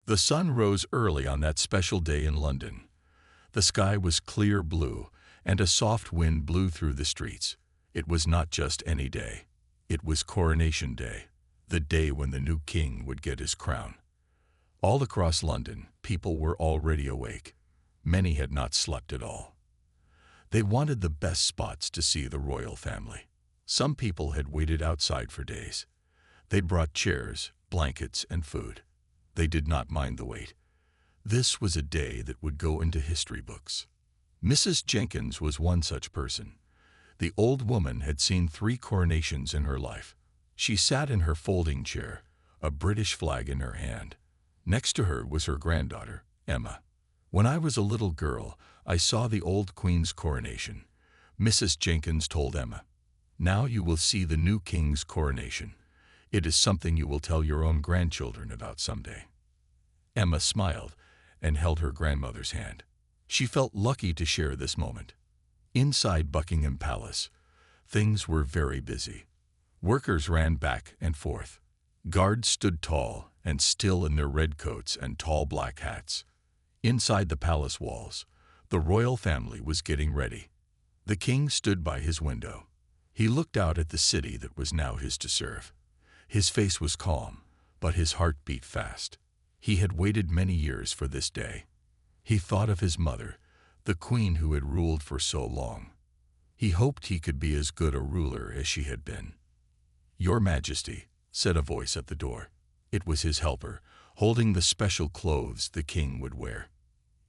The sun rose early on that special day in London. The sky was clear blue, and a soft wind blew through the streets. It was not just any day. It was Coronation Day, the day when the new king would get his crown. All across London, people were already awake. Many had not slept at all. They wanted the best spots to see the royal family. Some people had waited outside for days. They'd brought chairs, blankets, and food. They did not mind the wait. This was a day that would go into history books. Mrs. Jenkins was one such person. The old woman had seen 3 coronations in her life. She sat in her folding chair, a British flag in her hand. Next to her was her granddaughter, Emma. "When I was a little girl, I saw the old Queen's coronation," Mrs. Jenkins told Emma. "Now you will see the new king's coronation. It is something you will tell your own grandchildren about someday." Emma smiled and held her grandmother's hand. She felt lucky to share this moment. Inside Buckingham Palace, things were very busy. Workers ran back and forth. Guards stood tall and still in their red coats and tall black hats. Inside the palace walls, the royal family was getting ready. The king stood by his window. He looked out at the city that was now his to serve. His face was calm, but his heart beat fast. He had waited many years for this day. He thought of his mother, the queen who had ruled for so long. He hoped he could be as good a ruler as she had been. "Your Majesty," said a voice at the door. It was his helper, holding the special clothes the king would wear.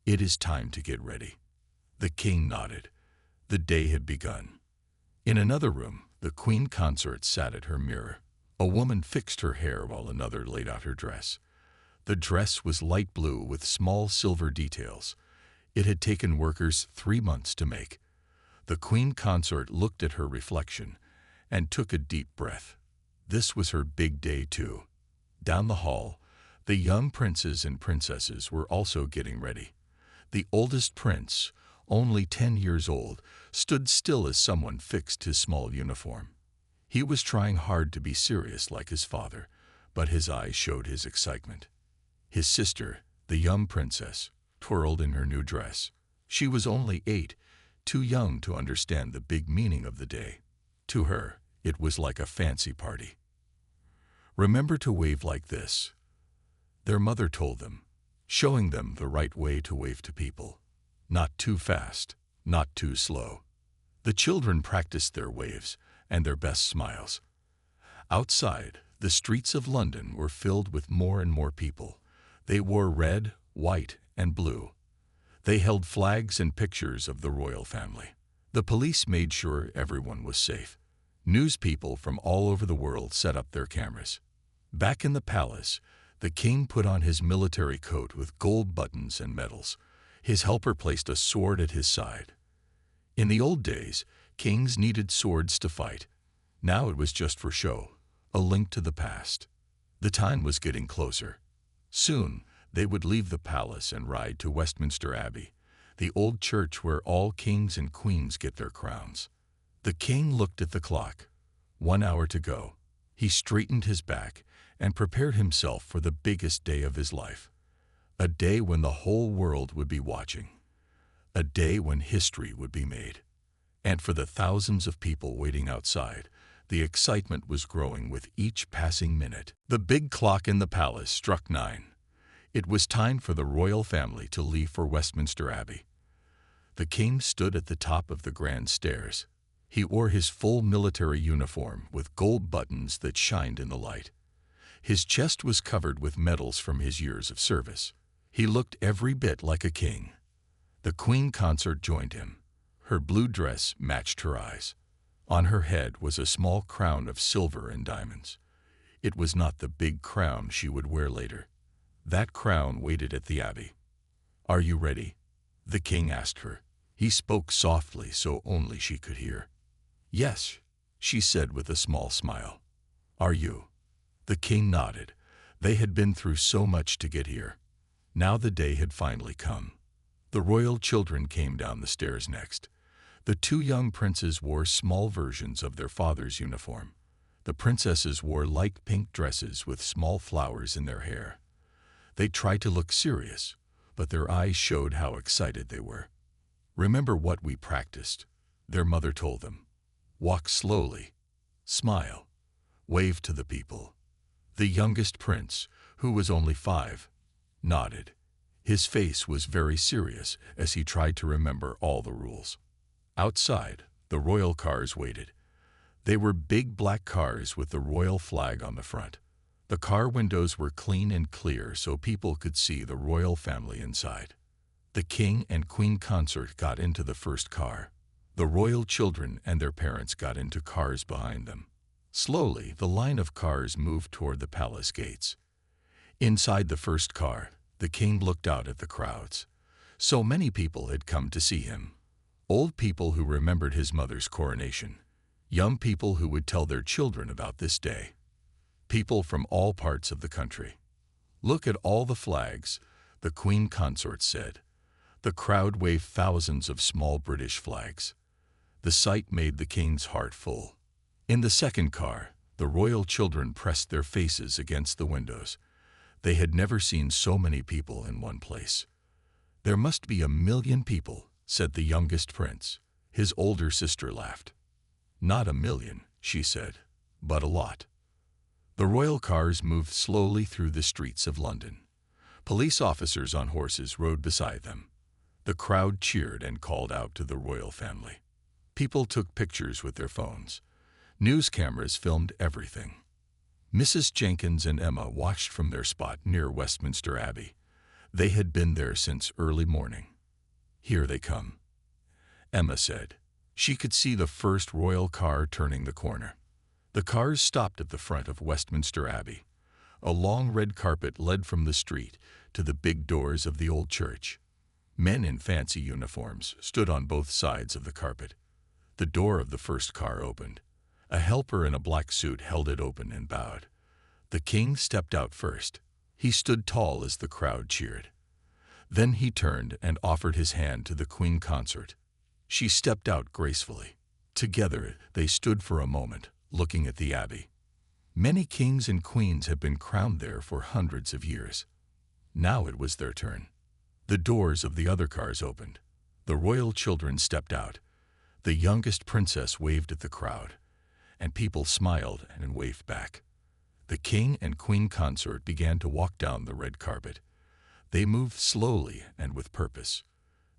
"It is time to get ready." The king nodded. The day had begun. In another room, the queen consort sat at her mirror. A woman fixed her hair while another laid out her dress. The dress was light blue with small silver details. It had taken workers 3 months to make. The queen consort looked at her reflection and took a deep breath. This was her big day too. Down the hall, the young princes and princesses were also getting ready. The oldest prince, only 10 years old, stood still as someone fixed his small uniform. He was trying hard to be serious like his father, but his eyes showed his excitement. His sister, the young princess, twirled in her new dress. She was only 8, too young to understand the big meaning of the day. To her, it was like a fancy party. "Remember to wave like this," their mother told them, showing them the right way to wave to people. Not too fast, not too slow. The children practiced their waves and their best smiles. Outside, the streets of London were filled with more and more people. They wore red, white, and blue. They held flags and pictures of the royal family. The police made sure everyone was safe. News people from all over the world set up their cameras. Back in the palace, the king put on his military coat with gold buttons and medals. His helper placed a sword at his side. In the old days, kings needed swords to fight. Now it was just for show, a link to the past. The time was getting closer. Soon, they would leave the palace and ride to Westminster Abbey, the old church where all kings and queens get their crowns. The king looked at the clock. 1 hour to go. He straightened his back and prepared himself for the biggest day of his life. A day when the whole world would be watching. A day when history would be made. And for the thousands of people waiting outside, the excitement was growing with each passing minute. The big clock in the palace struck 9. It was time for the royal family to leave for Westminster Abbey. The king stood at the top of the grand stairs. He wore his full military uniform with gold buttons that shined in the light. His chest was covered with medals from his years of service. He looked every bit like a king. The queen consort joined him. Her blue dress matched her eyes. On her head was a small crown of silver and diamonds. It was not the big crown she would wear later. That crown waited at the abbey. "Are you ready?" the king asked her. He spoke softly so only she could hear. "Yes," she said with a small smile. "Are you?" The king nodded. They had been through so much to get here. Now the day had finally come. The royal children came down the stairs next. The 2 young princes wore small versions of their father's uniform. The princesses wore light pink dresses with small flowers in their hair. They tried to look serious, but their eyes showed how excited they were. "Remember what we practiced," their mother told them. "Walk slowly, smile, wave to the people." The youngest prince, who was only 5, nodded. His face was very serious as he tried to remember all the rules. Outside, the royal cars waited. They were big black cars with the royal flag on the front. The car windows were clean and clear so people could see the royal family inside. The king and queen consort got into the first car. The royal children and their parents got into cars behind them. Slowly, the line of cars moved toward the palace gates. Inside the first car, the king looked out at the crowds. So many people had come to see him. Old people who remembered his mother's coronation. Young people who would tell their children about this day. People from all parts of the country. "Look at all the flags," the queen consort said. The crowd waved thousands of small British flags. The sight made the king's heart full. In the second car, the royal children pressed their faces against the windows. They had never seen so many people in one place. "There must be 1,000,000 people," said the youngest prince. His older sister laughed. "Not 1,000,000, she said, "but a lot." The royal cars moved slowly through the streets of London. Police officers on horses rode beside them. The crowd cheered and called out to the royal family. People took pictures with their phones. News cameras filmed everything. Mrs. Jenkins and Emma watched from their spot near Westminster Abbey. They had been there since early morning. "Here they come," Emma said. She could see the first royal car turning the corner. The cars stopped at the front of Westminster Abbey. A long red carpet led from the street to the big doors of the old church. Men in fancy uniforms stood on both sides of the carpet. The door of the first car opened. A helper in a black suit held it open and bowed. The king stepped out first. He stood tall as the crowd cheered. Then he turned and offered his hand to the queen consort. She stepped out gracefully. Together, they stood for a moment, looking at the abbey. Many kings and queens had been crowned there for hundreds of years. Now it was their turn. The doors of the other cars opened. The royal children stepped out. The youngest princess waved at the crowd, and people smiled and waved back. The king and queen consort began to walk down the red carpet. They moved slowly and with purpose.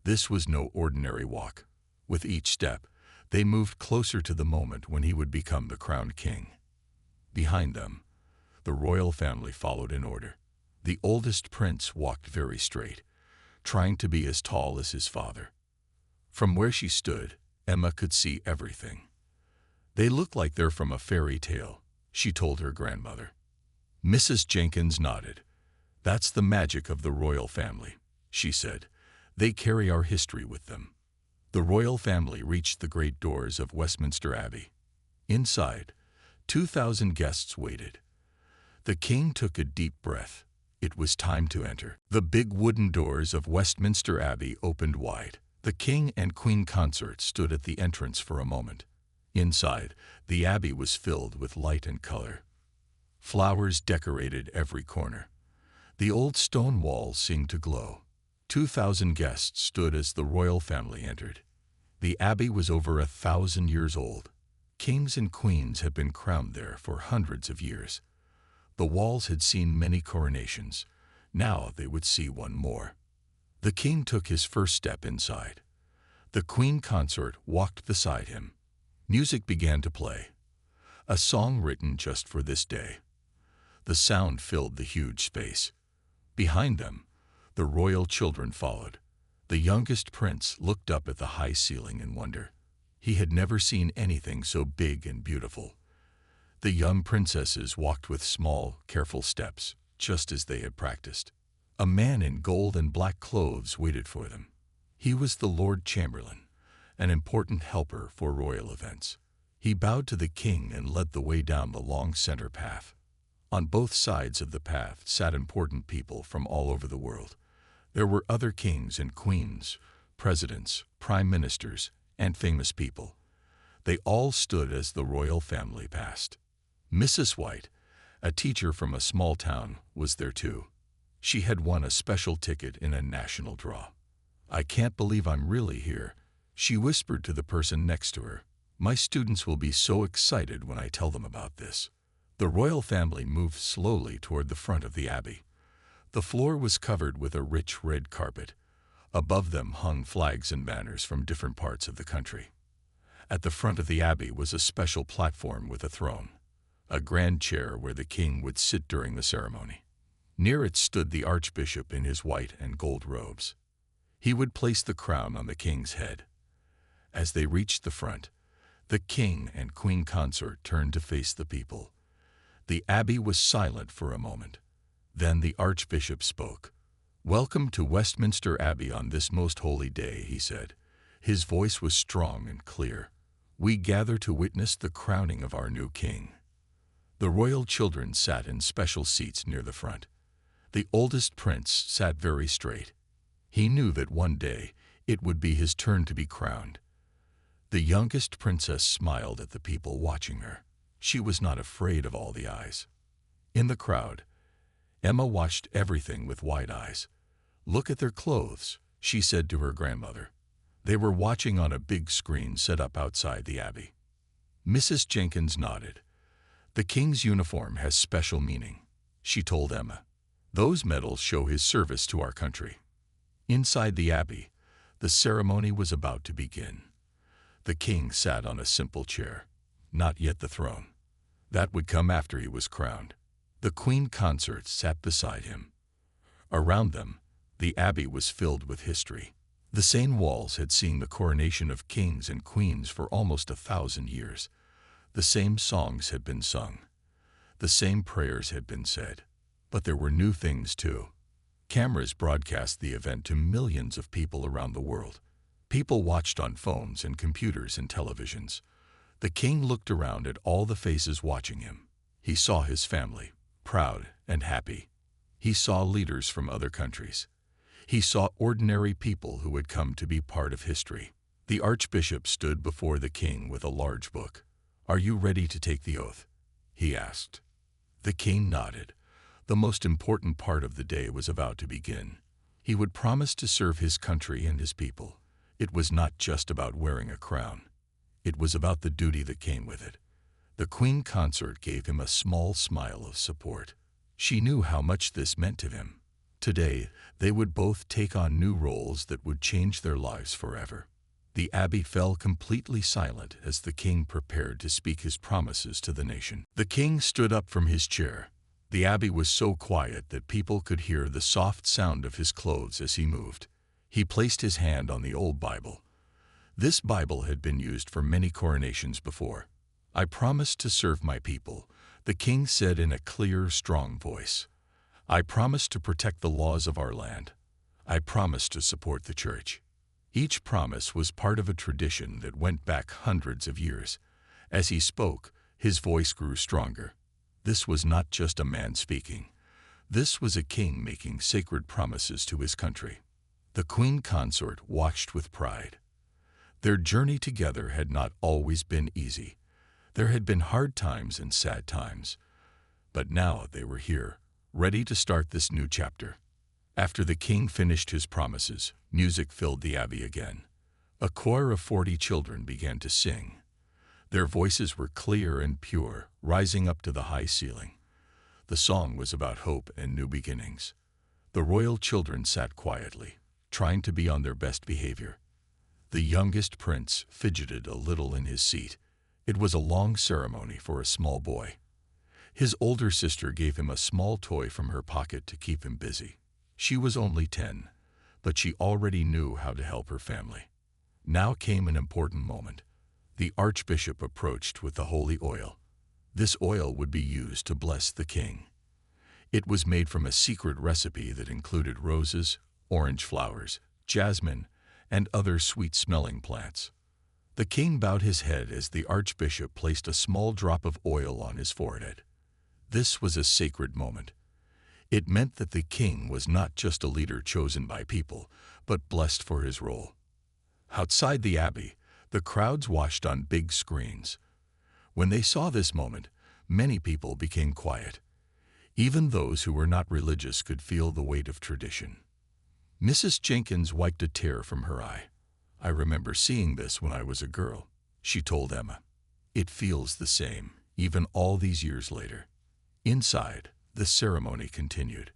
This was no ordinary walk. With each step, they moved closer to the moment when he would become the crowned king. Behind them, the royal family followed in order. The oldest prince walked very straight, trying to be as tall as his father. From where she stood, Emma could see everything. "They look like they're from a fairy tale," she told her grandmother. Mrs. Jenkins nodded. "That's the magic of the royal family," she said. "They carry our history with them." The royal family reached the great doors of Westminster Abbey. Inside, 2,000 guests waited. The king took a deep breath. It was time to enter. The big wooden doors of Westminster Abbey opened wide. The king and queen consort stood at the entrance for a moment. Inside, the abbey was filled with light and color. Flowers decorated every corner. The old stone walls seemed to glow. 2,000 guests stood as the royal family entered. The abbey was over 1,000 years old. Kings and queens had been crowned there for hundreds of years. The walls had seen many coronations. Now they would see one more. The king took his first step inside. The queen consort walked beside him. Music began to play, a song written just for this day. The sound filled the huge space. Behind them, the royal children followed. The youngest prince looked up at the high ceiling in wonder. He had never seen anything so big and beautiful. The young princesses walked with small, careful steps, just as they had practiced. A man in gold and black clothes waited for them. He was the Lord Chamberlain, an important helper for royal events. He bowed to the king and led the way down the long center path. On both sides of the path sat important people from all over the world. There were other kings and queens, presidents, prime ministers, and famous people. They all stood as the royal family passed. Mrs. White, a teacher from a small town, was there too. She had won a special ticket in a national draw. "I can't believe I'm really here," she whispered to the person next to her. "My students will be so excited when I tell them about this." The royal family moved slowly toward the front of the abbey. The floor was covered with a rich red carpet. Above them hung flags and banners from different parts of the country. At the front of the abbey was a special platform with a throne, a grand chair where the king would sit during the ceremony. Near it stood the archbishop in his white and gold robes. He would place the crown on the king's head. As they reached the front, the king and queen consort turned to face the people. The abbey was silent for a moment. Then the archbishop spoke. "Welcome to Westminster Abbey on this most holy day," he said. His voice was strong and clear. "We gather to witness the crowning of our new king." The royal children sat in special seats near the front. The oldest prince sat very straight. He knew that one day it would be his turn to be crowned. The youngest princess smiled at the people watching her. She was not afraid of all the eyes. In the crowd, Emma watched everything with wide eyes. "Look at their clothes," she said to her grandmother. They were watching on a big screen set up outside the abbey. Mrs. Jenkins nodded. "The king's uniform has special meaning," she told Emma. "Those medals show his service to our country." Inside the abbey, the ceremony was about to begin. The king sat on a simple chair, not yet the throne. That would come after he was crowned. The queen consort sat beside him. Around them, the abbey was filled with history. The same walls had seen the coronation of kings and queens for almost 1,000 years. The same songs had been sung. The same prayers had been said. But there were new things too. Cameras broadcast the event to millions of people around the world. People watched on phones and computers and televisions. The king looked around at all the faces watching him. He saw his family, proud and happy. He saw leaders from other countries. He saw ordinary people who had come to be part of history. The archbishop stood before the king with a large book. "Are you ready to take the oath?" he asked. The king nodded. The most important part of the day was about to begin. He would promise to serve his country and his people. It was not just about wearing a crown. It was about the duty that came with it. The queen consort gave him a small smile of support. She knew how much this meant to him. Today, they would both take on new roles that would change their lives forever. The abbey fell completely silent as the king prepared to speak his promises to the nation. The king stood up from his chair. The abbey was so quiet that people could hear the soft sound of his clothes as he moved. He placed his hand on the old Bible. This Bible had been used for many coronations before. "I promise to serve my people," the king said in a clear, strong voice. "I promise to protect the laws of our land. I promise to support the church." Each promise was part of a tradition that went back hundreds of years. As he spoke, his voice grew stronger. This was not just a man speaking. This was a king making sacred promises to his country. The queen consort watched with pride. Their journey together had not always been easy. There had been hard times and sad times. But now they were here, ready to start this new chapter. After the king finished his promises, music filled the abbey again. A choir of 40 children began to sing. Their voices were clear and pure, rising up to the high ceiling. The song was about hope and new beginnings. The royal children sat quietly, trying to be on their best behavior. The youngest prince fidgeted a little in his seat. It was a long ceremony for a small boy. His older sister gave him a small toy from her pocket to keep him busy. She was only 10, but she already knew how to help her family. Now came an important moment. The archbishop approached with the holy oil. This oil would be used to bless the king. It was made from a secret recipe that included roses, orange flowers, jasmine, and other sweet-smelling plants. The king bowed his head as the archbishop placed a small drop of oil on his forehead. This was a sacred moment. It meant that the king was not just a leader chosen by people, but blessed for his role. Outside the abbey, the crowds watched on big screens. When they saw this moment, many people became quiet. Even those who were not religious could feel the weight of tradition. Mrs. Jenkins wiped a tear from her eye. "I remember seeing this when I was a girl," she told Emma. "It feels the same, even all these years later." Inside, the ceremony continued.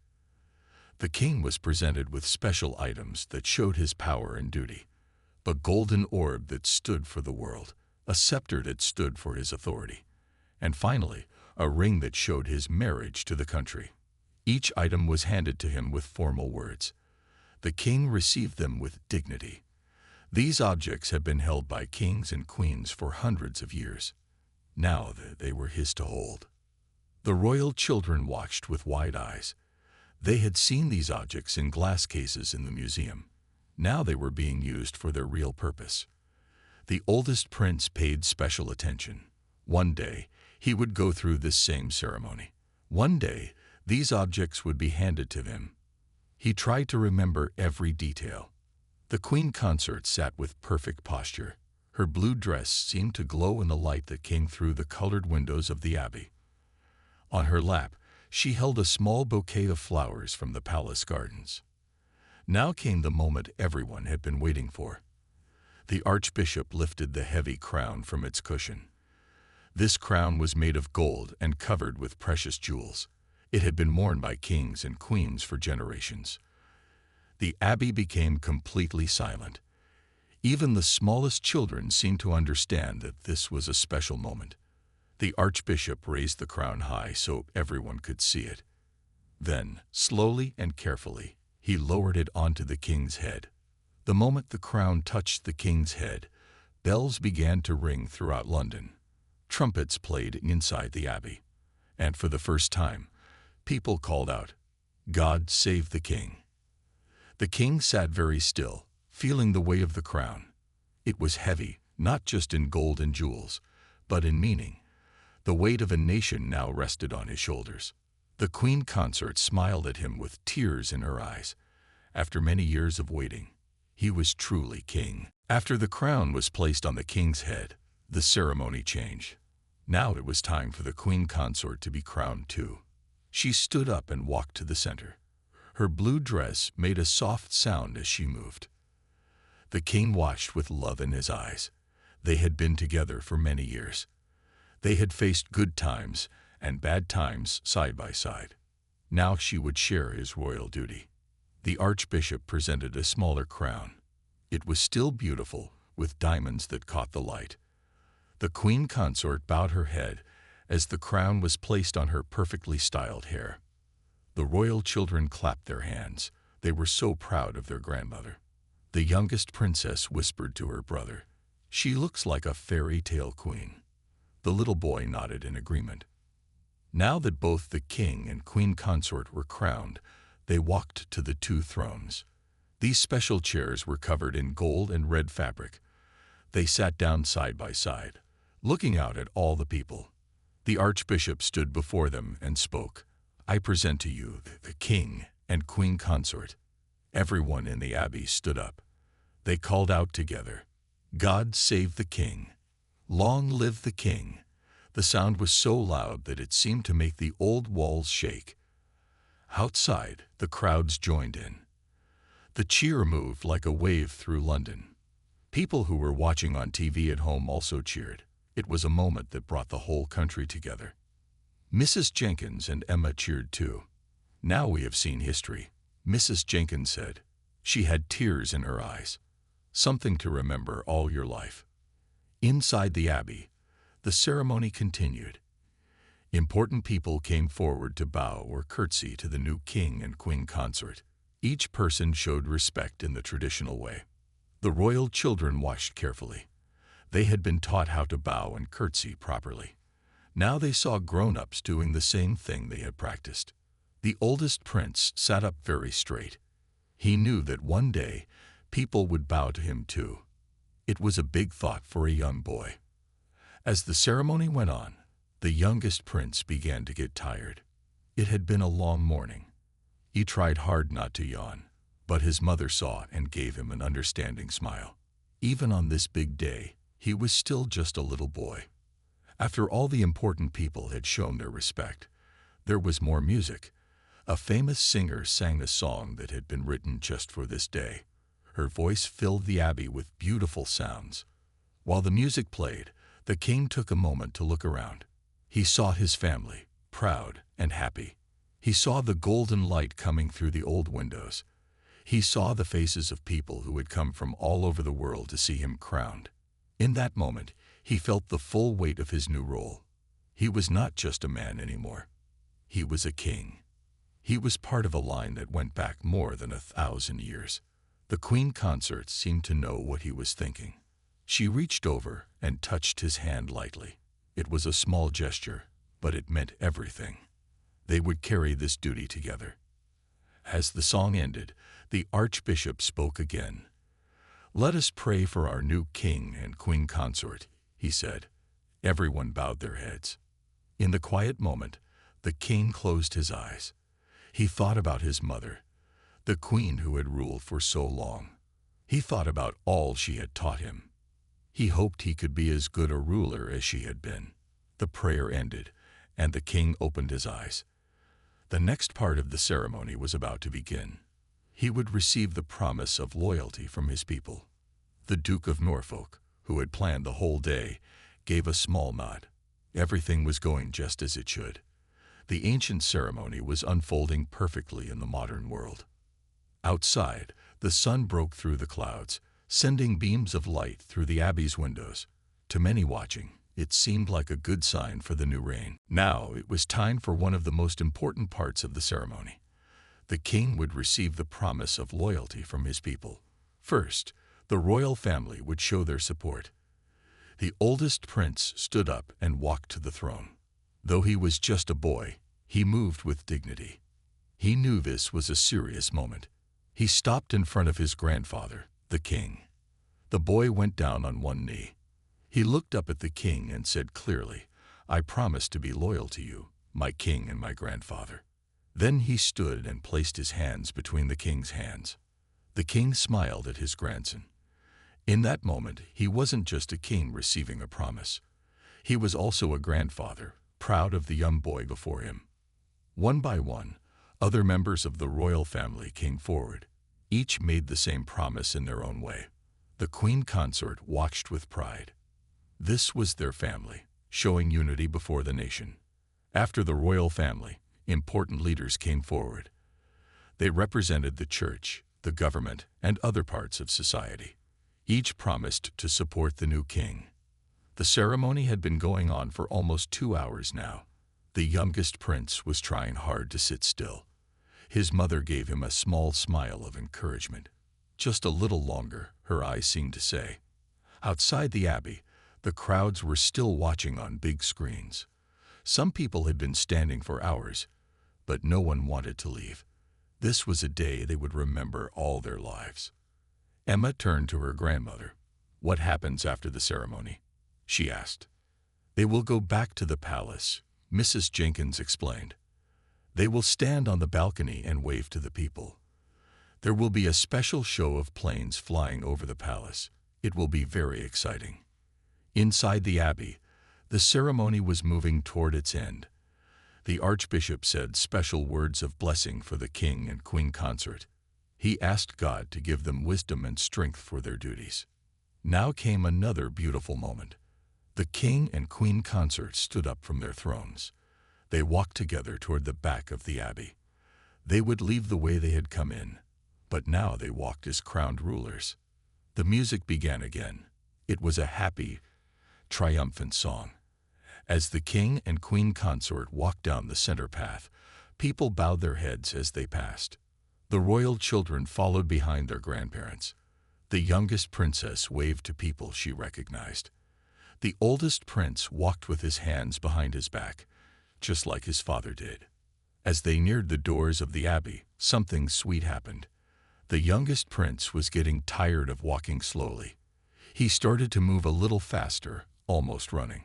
The king was presented with special items that showed his power and duty: a golden orb that stood for the world, a scepter that stood for his authority, and finally, a ring that showed his marriage to the country. Each item was handed to him with formal words. The king received them with dignity. These objects had been held by kings and queens for hundreds of years. Now they were his to hold. The royal children watched with wide eyes. They had seen these objects in glass cases in the museum. Now they were being used for their real purpose. The oldest prince paid special attention. One day, he would go through this same ceremony. One day, these objects would be handed to him. He tried to remember every detail. The queen consort sat with perfect posture. Her blue dress seemed to glow in the light that came through the colored windows of the abbey. On her lap, she held a small bouquet of flowers from the palace gardens. Now came the moment everyone had been waiting for. The archbishop lifted the heavy crown from its cushion. This crown was made of gold and covered with precious jewels. It had been worn by kings and queens for generations. The abbey became completely silent. Even the smallest children seemed to understand that this was a special moment. The archbishop raised the crown high so everyone could see it. Then, slowly and carefully, he lowered it onto the king's head. The moment the crown touched the king's head, bells began to ring throughout London. Trumpets played inside the abbey. And for the first time, people called out, "God save the king." The king sat very still, feeling the weight of the crown. It was heavy, not just in gold and jewels, but in meaning. The weight of a nation now rested on his shoulders. The queen consort smiled at him with tears in her eyes. After many years of waiting, he was truly king. After the crown was placed on the king's head, the ceremony changed. Now it was time for the queen consort to be crowned too. She stood up and walked to the center. Her blue dress made a soft sound as she moved. The king watched with love in his eyes. They had been together for many years. They had faced good times and bad times side by side. Now she would share his royal duty. The archbishop presented a smaller crown. It was still beautiful, with diamonds that caught the light. The queen consort bowed her head as the crown was placed on her perfectly styled hair. The royal children clapped their hands. They were so proud of their grandmother. The youngest princess whispered to her brother, "She looks like a fairy tale queen." The little boy nodded in agreement. Now that both the king and queen consort were crowned, they walked to the two thrones. These special chairs were covered in gold and red fabric. They sat down side by side, looking out at all the people. The archbishop stood before them and spoke, "I present to you the king and queen consort." Everyone in the abbey stood up. They called out together, "God save the king! Long live the king!" The sound was so loud that it seemed to make the old walls shake. Outside, the crowds joined in. The cheer moved like a wave through London. People who were watching on TV at home also cheered. It was a moment that brought the whole country together. Mrs. Jenkins and Emma cheered too. "Now we have seen history," Mrs. Jenkins said. She had tears in her eyes. "Something to remember all your life." Inside the abbey, the ceremony continued. Important people came forward to bow or curtsy to the new king and queen consort. Each person showed respect in the traditional way. The royal children watched carefully. They had been taught how to bow and curtsy properly. Now they saw grown-ups doing the same thing they had practiced. The oldest prince sat up very straight. He knew that one day people would bow to him too. It was a big thought for a young boy. As the ceremony went on, the youngest prince began to get tired. It had been a long morning. He tried hard not to yawn, but his mother saw and gave him an understanding smile. Even on this big day, he was still just a little boy. After all the important people had shown their respect, There was more music. A famous singer sang a song that had been written just for this day. Her voice filled the abbey with beautiful sounds. While the music played, the king took a moment to look around. He saw his family, proud and happy. He saw the golden light coming through the old windows. He saw the faces of people who had come from all over the world to see him crowned. In that moment, he felt the full weight of his new role. He was not just a man anymore. He was a king. He was part of a line that went back more than 1,000 years. The Queen Consort seemed to know what he was thinking. She reached over and touched his hand lightly. It was a small gesture, but it meant everything. They would carry this duty together. As the song ended, the Archbishop spoke again. "Let us pray for our new king and queen consort," he said. Everyone bowed their heads. In the quiet moment, the king closed his eyes. He thought about his mother, the queen who had ruled for so long. He thought about all she had taught him. He hoped he could be as good a ruler as she had been. The prayer ended, and the king opened his eyes. The next part of the ceremony was about to begin. He would receive the promise of loyalty from his people. The Duke of Norfolk, who had planned the whole day, gave a small nod. Everything was going just as it should. The ancient ceremony was unfolding perfectly in the modern world. Outside, the sun broke through the clouds, sending beams of light through the abbey's windows. To many watching, it seemed like a good sign for the new reign. Now it was time for one of the most important parts of the ceremony. The king would receive the promise of loyalty from his people. First, the royal family would show their support. The oldest prince stood up and walked to the throne. Though he was just a boy, he moved with dignity. He knew this was a serious moment. He stopped in front of his grandfather, the king. The boy went down on one knee. He looked up at the king and said clearly, "I promise to be loyal to you, my king and my grandfather." Then he stood and placed his hands between the king's hands. The king smiled at his grandson. In that moment, he wasn't just a king receiving a promise. He was also a grandfather, proud of the young boy before him. One by one, other members of the royal family came forward. Each made the same promise in their own way. The queen consort watched with pride. This was their family, showing unity before the nation. After the royal family, important leaders came forward. They represented the church, the government, and other parts of society. Each promised to support the new king. The ceremony had been going on for almost 2 hours now. The youngest prince was trying hard to sit still. His mother gave him a small smile of encouragement. Just a little longer, her eyes seemed to say. Outside the abbey, the crowds were still watching on big screens. Some people had been standing for hours, but no one wanted to leave. This was a day they would remember all their lives. Emma turned to her grandmother. "What happens after the ceremony?" she asked. "They will go back to the palace," Mrs. Jenkins explained. "They will stand on the balcony and wave to the people. There will be a special show of planes flying over the palace. It will be very exciting." Inside the abbey, the ceremony was moving toward its end. The archbishop said special words of blessing for the king and queen consort. He asked God to give them wisdom and strength for their duties. Now came another beautiful moment. The king and queen consort stood up from their thrones. They walked together toward the back of the abbey. They would leave the way they had come in, but now they walked as crowned rulers. The music began again. It was a happy, triumphant song. As the king and queen consort walked down the center path, people bowed their heads as they passed. The royal children followed behind their grandparents. The youngest princess waved to people she recognized. The oldest prince walked with his hands behind his back, just like his father did. As they neared the doors of the abbey, something sweet happened. The youngest prince was getting tired of walking slowly. He started to move a little faster, almost running.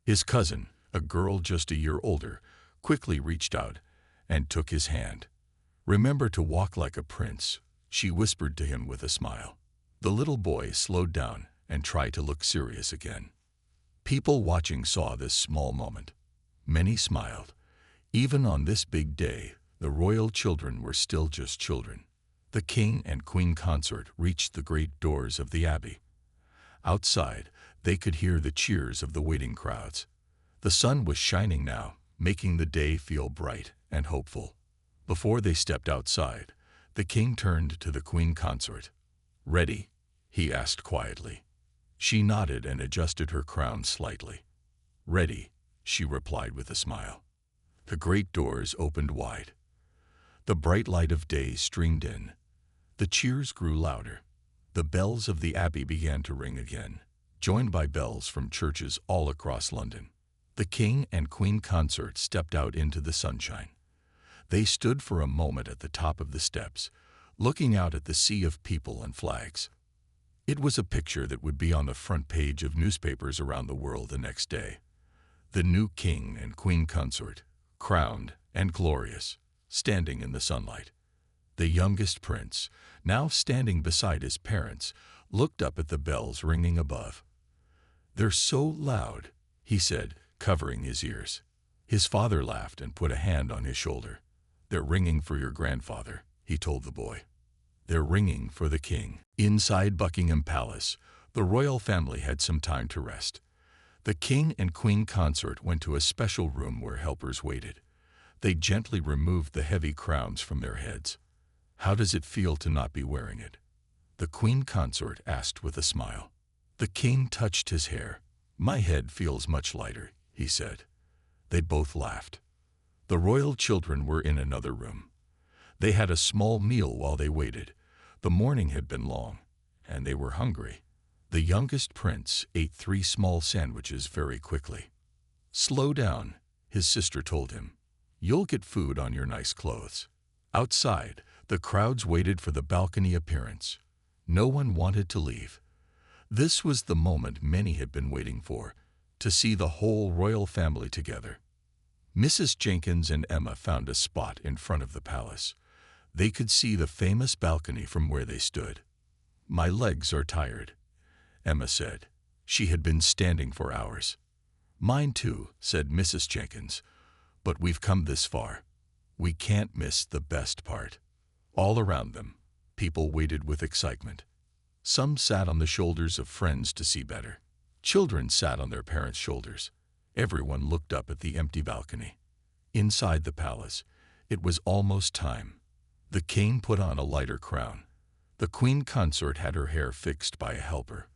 His cousin, a girl just a year older, quickly reached out and took his hand. "Remember to walk like a prince," she whispered to him with a smile. The little boy slowed down and tried to look serious again. People watching saw this small moment. Many smiled. Even on this big day, the royal children were still just children. The king and queen consort reached the great doors of the abbey. Outside, they could hear the cheers of the waiting crowds. The sun was shining now, making the day feel bright and hopeful. Before they stepped outside, the king turned to the queen consort. "Ready?" he asked quietly. She nodded and adjusted her crown slightly. "Ready," she replied with a smile. The great doors opened wide. The bright light of day streamed in. The cheers grew louder. The bells of the abbey began to ring again, joined by bells from churches all across London. The king and queen consort stepped out into the sunshine. They stood for a moment at the top of the steps, looking out at the sea of people and flags. It was a picture that would be on the front page of newspapers around the world the next day. The new king and queen consort, crowned and glorious, standing in the sunlight. The youngest prince, now standing beside his parents, looked up at the bells ringing above. "They're so loud," he said, covering his ears. His father laughed and put a hand on his shoulder. "They're ringing for your grandfather," he told the boy. "They're ringing for the king." Inside Buckingham Palace, the royal family had some time to rest. The king and queen consort went to a special room where helpers waited. They gently removed the heavy crowns from their heads. "How does it feel to not be wearing it?" the queen consort asked with a smile. The king touched his hair. "My head feels much lighter," he said. They both laughed. The royal children were in another room. They had a small meal while they waited. The morning had been long, and they were hungry. The youngest prince ate 3 small sandwiches very quickly. "Slow down," his sister told him. "You'll get food on your nice clothes." Outside, the crowds waited for the balcony appearance. No one wanted to leave. This was the moment many had been waiting for, to see the whole royal family together. Mrs. Jenkins and Emma found a spot in front of the palace. They could see the famous balcony from where they stood. "My legs are tired," Emma said. She had been standing for hours. "Mine too," said Mrs. Jenkins. "But we've come this far. We can't miss the best part." All around them, people waited with excitement. Some sat on the shoulders of friends to see better. Children sat on their parents' shoulders. Everyone looked up at the empty balcony. Inside the palace, it was almost time. The king put on a lighter crown. The queen consort had her hair fixed by a helper.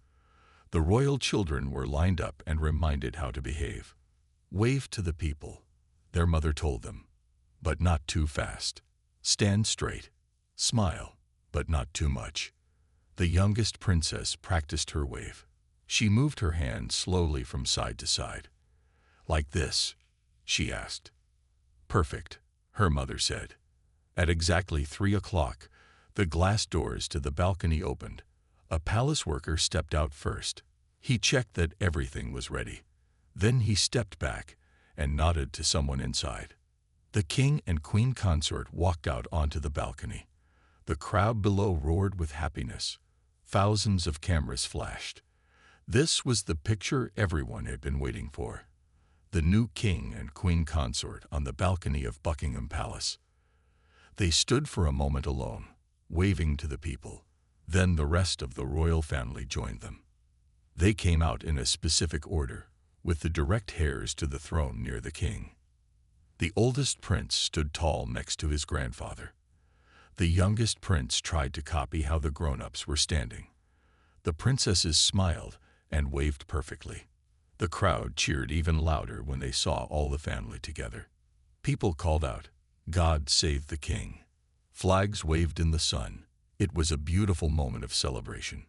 The royal children were lined up and reminded how to behave. "Wave to the people," their mother told them, "but not too fast. Stand straight. Smile, but not too much." The youngest princess practiced her wave. She moved her hand slowly from side to side. "Like this?" she asked. "Perfect," her mother said. At exactly 3 o'clock, the glass doors to the balcony opened. A palace worker stepped out first. He checked that everything was ready. Then he stepped back and nodded to someone inside. The king and queen consort walked out onto the balcony. The crowd below roared with happiness. Thousands of cameras flashed. This was the picture everyone had been waiting for. The new king and queen consort on the balcony of Buckingham Palace. They stood for a moment alone, waving to the people. Then the rest of the royal family joined them. They came out in a specific order, with the direct heirs to the throne near the king. The oldest prince stood tall next to his grandfather. The youngest prince tried to copy how the grown-ups were standing. The princesses smiled and waved perfectly. The crowd cheered even louder when they saw all the family together. People called out, "God save the king." Flags waved in the sun. It was a beautiful moment of celebration.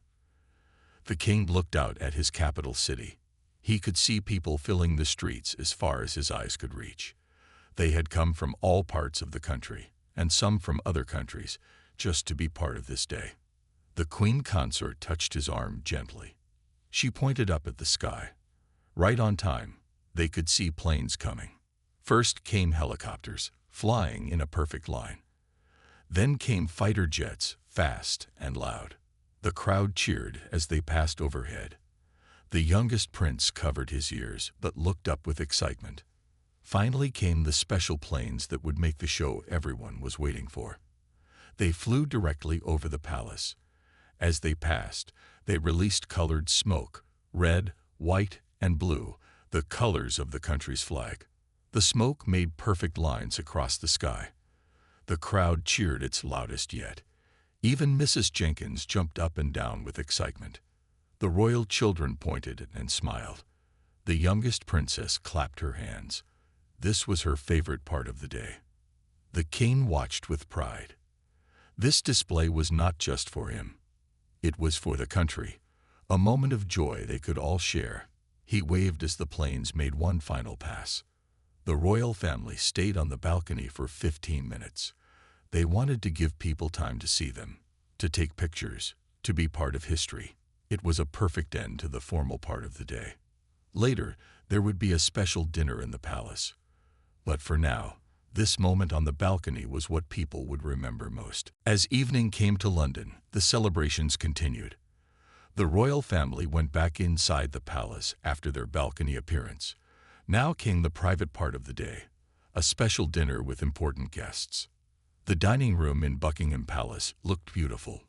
The king looked out at his capital city. He could see people filling the streets as far as his eyes could reach. They had come from all parts of the country, and some from other countries, just to be part of this day. The queen consort touched his arm gently. She pointed up at the sky. Right on time, they could see planes coming. First came helicopters, flying in a perfect line. Then came fighter jets, fast and loud. The crowd cheered as they passed overhead. The youngest prince covered his ears but looked up with excitement. Finally came the special planes that would make the show everyone was waiting for. They flew directly over the palace. As they passed, they released colored smoke, red, white, and blue, the colors of the country's flag. The smoke made perfect lines across the sky. The crowd cheered its loudest yet. Even Mrs. Jenkins jumped up and down with excitement. The royal children pointed and smiled. The youngest princess clapped her hands. This was her favorite part of the day. The king watched with pride. This display was not just for him. It was for the country, a moment of joy they could all share. He waved as the planes made one final pass. The royal family stayed on the balcony for 15 minutes. They wanted to give people time to see them, to take pictures, to be part of history. It was a perfect end to the formal part of the day. Later, there would be a special dinner in the palace. But for now, this moment on the balcony was what people would remember most. As evening came to London, the celebrations continued. The royal family went back inside the palace after their balcony appearance. Now came the private part of the day, a special dinner with important guests. The dining room in Buckingham Palace looked beautiful.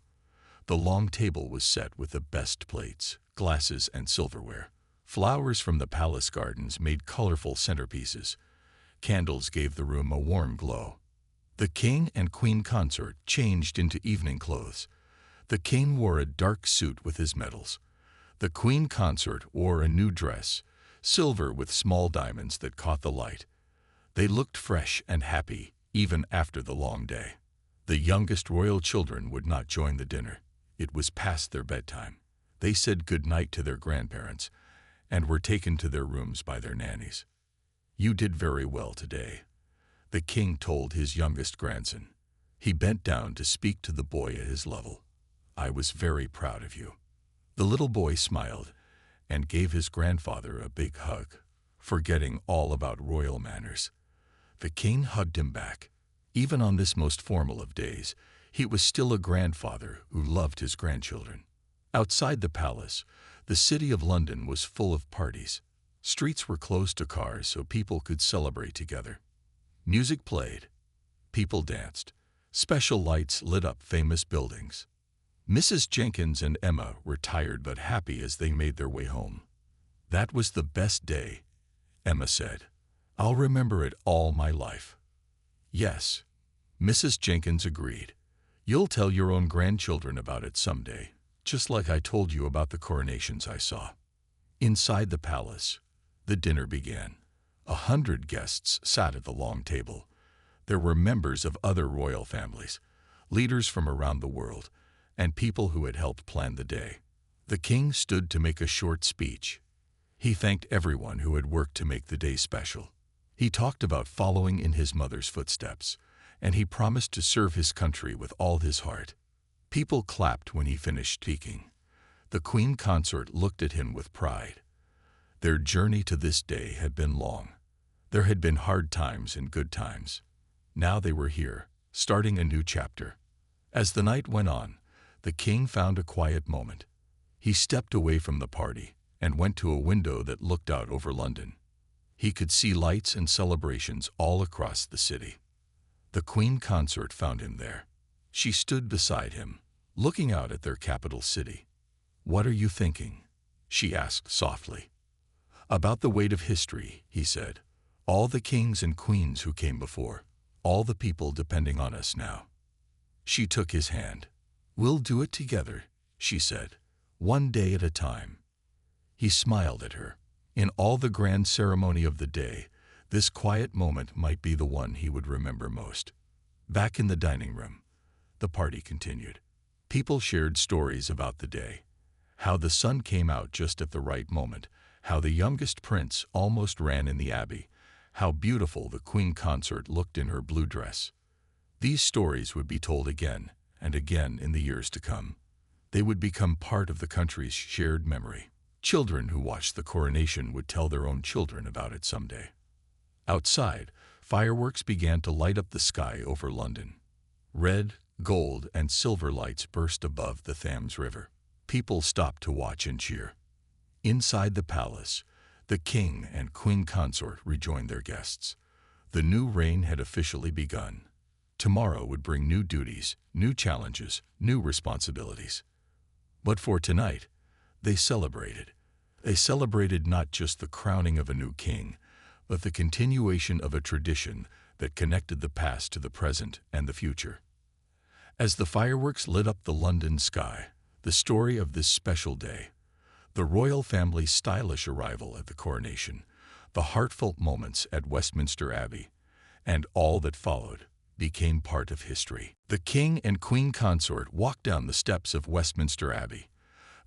The long table was set with the best plates, glasses, and silverware. Flowers from the palace gardens made colorful centerpieces. Candles gave the room a warm glow. The king and queen consort changed into evening clothes. The king wore a dark suit with his medals. The queen consort wore a new dress, silver with small diamonds that caught the light. They looked fresh and happy, even after the long day. The youngest royal children would not join the dinner. It was past their bedtime. They said good night to their grandparents and were taken to their rooms by their nannies. "You did very well today," the king told his youngest grandson. He bent down to speak to the boy at his level. "I was very proud of you." The little boy smiled and gave his grandfather a big hug, forgetting all about royal manners. The king hugged him back. Even on this most formal of days, he was still a grandfather who loved his grandchildren. Outside the palace, the city of London was full of parties. Streets were closed to cars so people could celebrate together. Music played. People danced. Special lights lit up famous buildings. Mrs. Jenkins and Emma were tired but happy as they made their way home. "That was the best day," Emma said. "I'll remember it all my life." "Yes," Mrs. Jenkins agreed. "You'll tell your own grandchildren about it someday, just like I told you about the coronations I saw." Inside the palace, the dinner began. 100 guests sat at the long table. There were members of other royal families, leaders from around the world, and people who had helped plan the day. The king stood to make a short speech. He thanked everyone who had worked to make the day special. He talked about following in his mother's footsteps, and he promised to serve his country with all his heart. People clapped when he finished speaking. The queen consort looked at him with pride. Their journey to this day had been long. There had been hard times and good times. Now they were here, starting a new chapter. As the night went on, the king found a quiet moment. He stepped away from the party and went to a window that looked out over London. He could see lights and celebrations all across the city. The queen consort found him there. She stood beside him, looking out at their capital city. "What are you thinking?" she asked softly. "About the weight of history," he said. "All the kings and queens who came before, all the people depending on us now." She took his hand. "We'll do it together," she said, "one day at a time." He smiled at her. In all the grand ceremony of the day, this quiet moment might be the one he would remember most. Back in the dining room, the party continued. People shared stories about the day. How the sun came out just at the right moment, how the youngest prince almost ran in the abbey, how beautiful the queen consort looked in her blue dress. These stories would be told again and again in the years to come. They would become part of the country's shared memory. Children who watched the coronation would tell their own children about it someday. Outside, fireworks began to light up the sky over London. Red, gold, and silver lights burst above the Thames River. People stopped to watch and cheer. Inside the palace, The king and queen consort rejoined their guests. The new reign had officially begun. Tomorrow would bring new duties, new challenges, new responsibilities. But for tonight, they celebrated. They celebrated not just the crowning of a new king, but the continuation of a tradition that connected the past to the present and the future. As the fireworks lit up the London sky, the story of this special day, the royal family's stylish arrival at the coronation, the heartfelt moments at Westminster Abbey, and all that followed, became part of history. The king and queen consort walked down the steps of Westminster Abbey.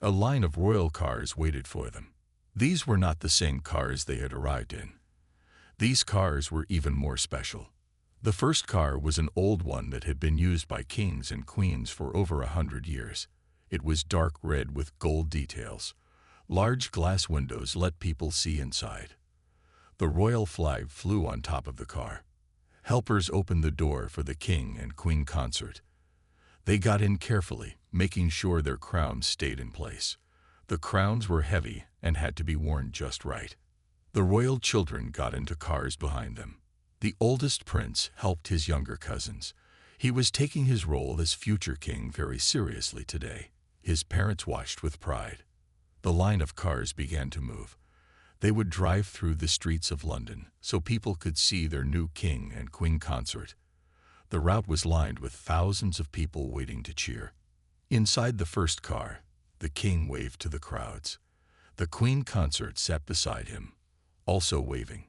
A line of royal cars waited for them. These were not the same cars they had arrived in. These cars were even more special. The first car was an old one that had been used by kings and queens for over 100 years. It was dark red with gold details. Large glass windows let people see inside. The royal flag flew on top of the car. Helpers opened the door for the king and queen consort. They got in carefully, making sure their crowns stayed in place. The crowns were heavy and had to be worn just right. The royal children got into cars behind them. The oldest prince helped his younger cousins. He was taking his role as future king very seriously today. His parents watched with pride. The line of cars began to move. They would drive through the streets of London so people could see their new king and queen consort. The route was lined with thousands of people waiting to cheer. Inside the first car, the king waved to the crowds. The queen consort sat beside him, also waving.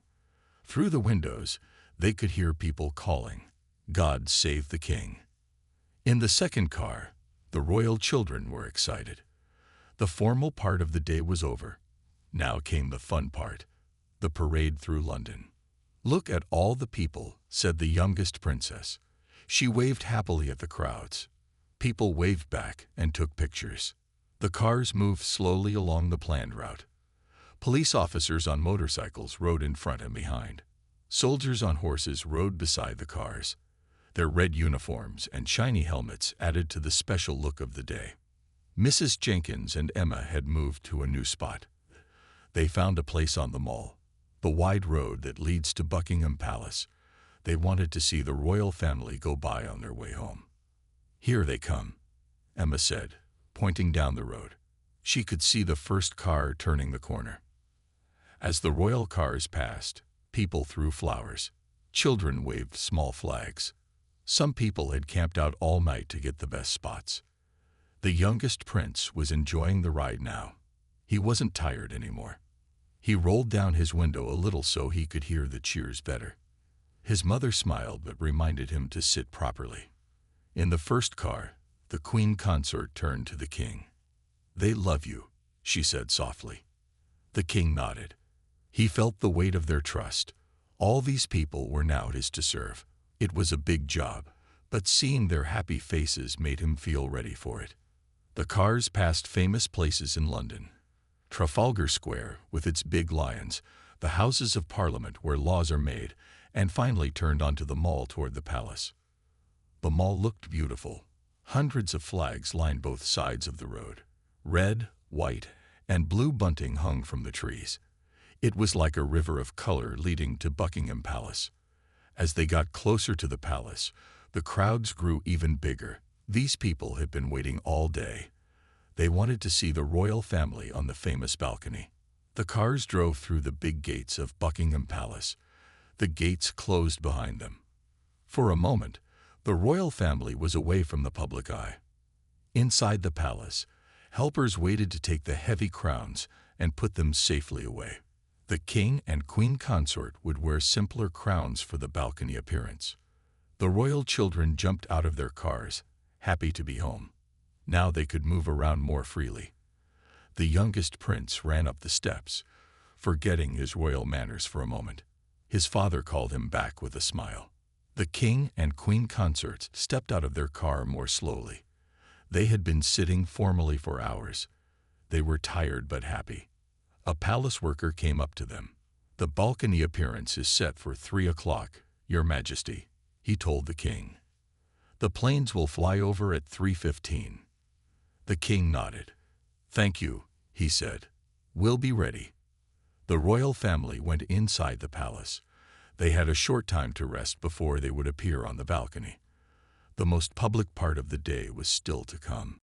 Through the windows, they could hear people calling, "God save the king." In the second car, the royal children were excited. The formal part of the day was over. Now came the fun part, the parade through London. "Look at all the people," said the youngest princess. She waved happily at the crowds. People waved back and took pictures. The cars moved slowly along the planned route. Police officers on motorcycles rode in front and behind. Soldiers on horses rode beside the cars. Their red uniforms and shiny helmets added to the special look of the day. Mrs. Jenkins and Emma had moved to a new spot. They found a place on the Mall, the wide road that leads to Buckingham Palace. They wanted to see the royal family go by on their way home. "Here they come," Emma said, pointing down the road. She could see the first car turning the corner. As the royal cars passed, people threw flowers. Children waved small flags. Some people had camped out all night to get the best spots. The youngest prince was enjoying the ride now. He wasn't tired anymore. He rolled down his window a little so he could hear the cheers better. His mother smiled but reminded him to sit properly. In the first car, the queen consort turned to the king. "They love you," she said softly. The king nodded. He felt the weight of their trust. All these people were now his to serve. It was a big job, but seeing their happy faces made him feel ready for it. The cars passed famous places in London. Trafalgar Square, with its big lions, the Houses of Parliament where laws are made, and finally turned onto the Mall toward the palace. The Mall looked beautiful. Hundreds of flags lined both sides of the road. Red, white, and blue bunting hung from the trees. It was like a river of color leading to Buckingham Palace. As they got closer to the palace, the crowds grew even bigger. These people had been waiting all day. They wanted to see the royal family on the famous balcony. The cars drove through the big gates of Buckingham Palace. The gates closed behind them. For a moment, the royal family was away from the public eye. Inside the palace, helpers waited to take the heavy crowns and put them safely away. The king and queen consort would wear simpler crowns for the balcony appearance. The royal children jumped out of their cars, happy to be home. Now they could move around more freely. The youngest prince ran up the steps, forgetting his royal manners for a moment. His father called him back with a smile. The king and queen consort stepped out of their car more slowly. They had been sitting formally for hours. They were tired but happy. A palace worker came up to them. "The balcony appearance is set for 3 o'clock, Your Majesty," he told the king. "The planes will fly over at 3:15. The king nodded. "Thank you," he said. "We'll be ready." The royal family went inside the palace. They had a short time to rest before they would appear on the balcony. The most public part of the day was still to come.